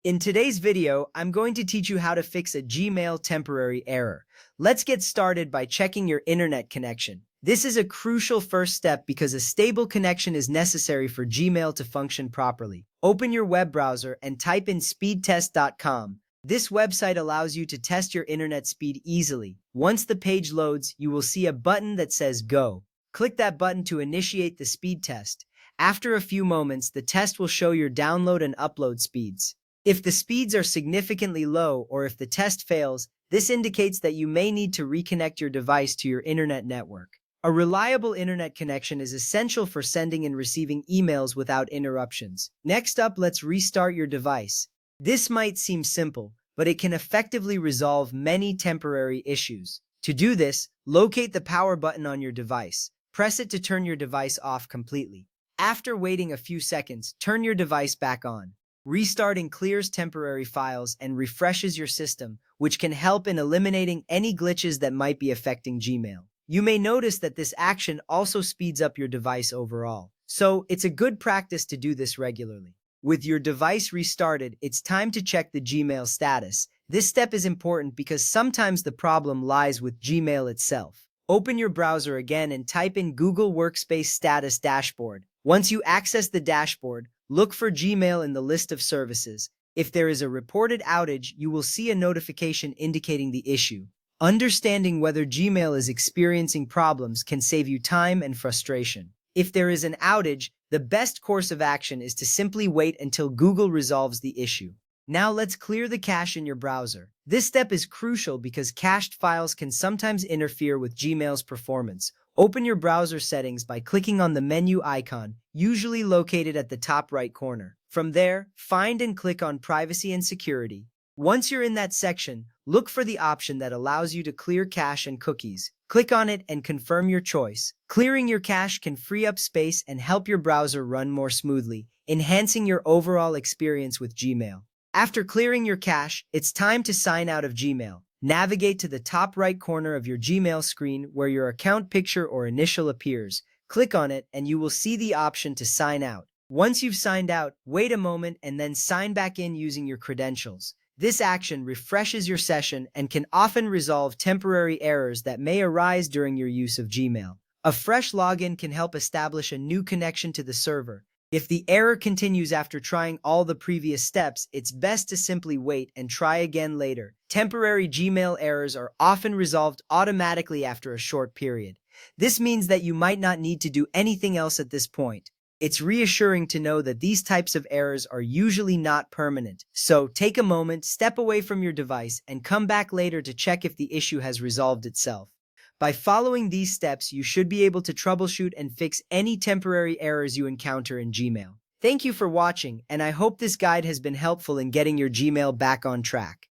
In today's video, I'm going to teach you how to fix a Gmail temporary error. Let's get started by checking your internet connection. This is a crucial first step because a stable connection is necessary for Gmail to function properly. Open your web browser and type in speedtest.com. This website allows you to test your internet speed easily. Once the page loads, you will see a button that says Go. Click that button to initiate the speed test. After a few moments, the test will show your download and upload speeds. If the speeds are significantly low or if the test fails, this indicates that you may need to reconnect your device to your internet network. A reliable internet connection is essential for sending and receiving emails without interruptions. Next up, let's restart your device. This might seem simple, but it can effectively resolve many temporary issues. To do this, locate the power button on your device. Press it to turn your device off completely. After waiting a few seconds, turn your device back on. Restarting clears temporary files and refreshes your system, which can help in eliminating any glitches that might be affecting Gmail. You may notice that this action also speeds up your device overall, so it's a good practice to do this regularly. With your device restarted, it's time to check the Gmail status. This step is important because sometimes the problem lies with Gmail itself. Open your browser again and type in Google Workspace Status Dashboard. Once you access the dashboard, look for Gmail in the list of services. If there is a reported outage, you will see a notification indicating the issue. Understanding whether Gmail is experiencing problems can save you time and frustration. If there is an outage, the best course of action is to simply wait until Google resolves the issue. Now let's clear the cache in your browser. This step is crucial because cached files can sometimes interfere with Gmail's performance. Open your browser settings by clicking on the menu icon, usually located at the top right corner. From there, find and click on Privacy and Security. Once you're in that section, look for the option that allows you to clear cache and cookies. Click on it and confirm your choice. Clearing your cache can free up space and help your browser run more smoothly, enhancing your overall experience with Gmail. After clearing your cache, it's time to sign out of Gmail. Navigate to the top right corner of your Gmail screen where your account picture or initial appears. Click on it and you will see the option to sign out. Once you've signed out, wait a moment and then sign back in using your credentials. This action refreshes your session and can often resolve temporary errors that may arise during your use of Gmail. A fresh login can help establish a new connection to the server. If the error continues after trying all the previous steps, it's best to simply wait and try again later. Temporary Gmail errors are often resolved automatically after a short period. This means that you might not need to do anything else at this point. It's reassuring to know that these types of errors are usually not permanent. So take a moment, step away from your device, and come back later to check if the issue has resolved itself. By following these steps, you should be able to troubleshoot and fix any temporary errors you encounter in Gmail. Thank you for watching, and I hope this guide has been helpful in getting your Gmail back on track.